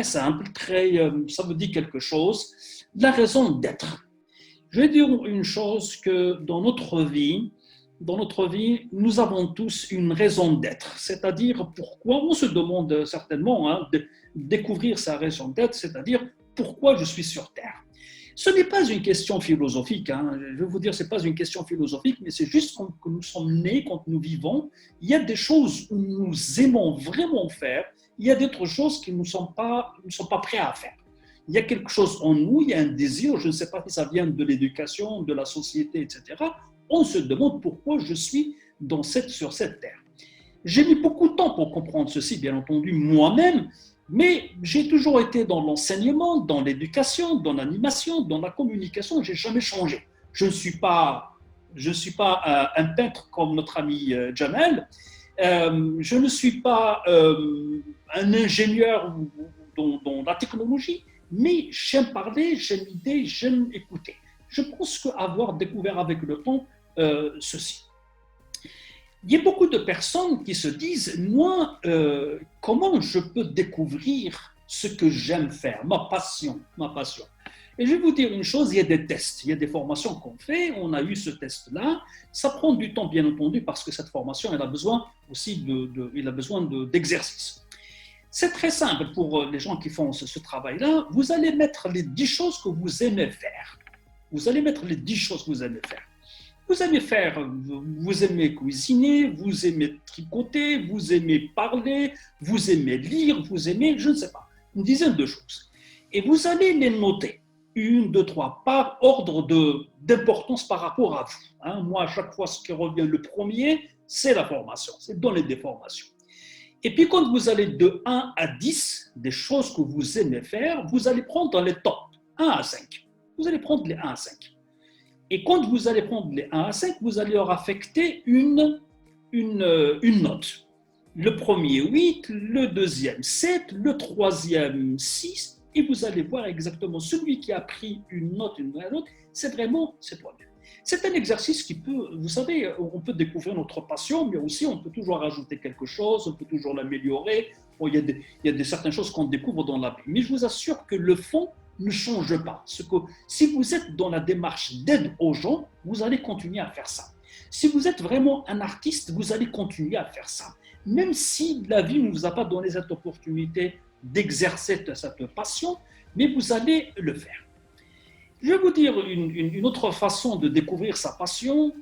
très simple, ça vous dit quelque chose. La raison d'être. Je vais dire une chose que dans notre vie, nous avons tous une raison d'être. C'est-à-dire pourquoi, on se demande certainement de découvrir sa raison d'être, c'est-à-dire pourquoi je suis sur Terre. Ce n'est pas une question philosophique, je vais vous dire, ce n'est pas une question philosophique, mais c'est juste que nous sommes nés, quand nous vivons, il y a des choses où nous aimons vraiment faire, il y a d'autres choses qui ne sont pas prêts à faire. Il y a quelque chose en nous, il y a un désir, je ne sais pas si ça vient de l'éducation, de la société, etc. On se demande pourquoi je suis sur cette terre. J'ai mis beaucoup de temps pour comprendre ceci, bien entendu, moi-même, mais j'ai toujours été dans l'enseignement, dans l'éducation, dans l'animation, dans la communication, je n'ai jamais changé. Je ne suis pas un peintre comme notre ami Jamel, je ne suis pas un ingénieur dans la technologie, mais j'aime parler, j'aime l'idée, j'aime écouter. Je pense qu'avoir découvert avec le temps ceci. Il y a beaucoup de personnes qui se disent, moi, comment je peux découvrir ce que j'aime faire, ma passion. Et je vais vous dire une chose, il y a des tests, il y a des formations qu'on fait, on a eu ce test-là, ça prend du temps bien entendu parce que cette formation, elle a besoin aussi d'exercice. C'est très simple pour les gens qui font ce travail-là, vous allez mettre les 10 choses que vous aimez faire. Vous allez mettre les 10 choses que vous aimez faire. Vous aimez cuisiner, vous aimez tricoter, vous aimez parler, vous aimez lire, vous aimez, je ne sais pas, une dizaine de choses. Et vous allez les noter, 1, 2, 3, par ordre d'importance par rapport à vous. Moi, à chaque fois, ce qui revient le premier, c'est la formation, c'est dans les déformations. Et puis, quand vous allez de 1 à 10, des choses que vous aimez faire, vous allez prendre dans les tops, 1 à 5. Vous allez prendre les 1 à 5. Et quand vous allez prendre les 1 à 5, vous allez leur affecter une note. Le premier 8, le deuxième 7, le troisième 6, et vous allez voir exactement celui qui a pris une note, c'est toi-même. C'est un exercice qui peut, vous savez, on peut découvrir notre passion, mais aussi on peut toujours rajouter quelque chose, on peut toujours l'améliorer. Il y a certaines choses qu'on découvre dans la vie. Mais je vous assure que le fond ne change pas. Si vous êtes dans la démarche d'aide aux gens, vous allez continuer à faire ça. Si vous êtes vraiment un artiste, vous allez continuer à faire ça. Même si la vie ne vous a pas donné cette opportunité d'exercer cette passion, mais vous allez le faire. Je vais vous dire une autre façon de découvrir sa passion,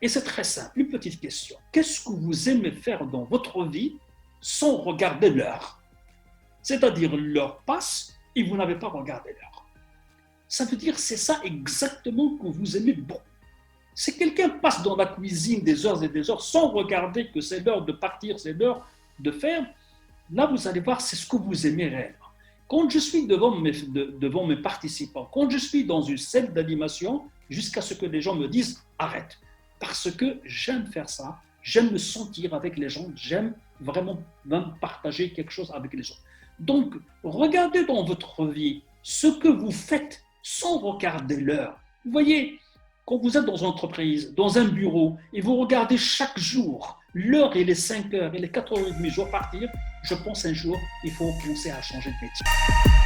et c'est très simple, une petite question. Qu'est-ce que vous aimez faire dans votre vie sans regarder l'heure? C'est-à-dire l'heure passe et vous n'avez pas regardé l'heure. Ça veut dire c'est ça exactement que vous aimez beaucoup. Si quelqu'un passe dans la cuisine des heures et des heures sans regarder que c'est l'heure de partir, c'est l'heure de faire, là vous allez voir c'est ce que vous aimez réellement. Quand je suis devant mes participants, quand je suis dans une salle d'animation, jusqu'à ce que les gens me disent « arrête ». Parce que j'aime faire ça, j'aime me sentir avec les gens, j'aime vraiment partager quelque chose avec les gens. Donc, regardez dans votre vie ce que vous faites sans regarder l'heure. Vous voyez, quand vous êtes dans une entreprise, dans un bureau, et vous regardez chaque jour, l'heure il est 5 heures, il est 4h30, je dois partir, je pense un jour, il faut penser à changer de métier.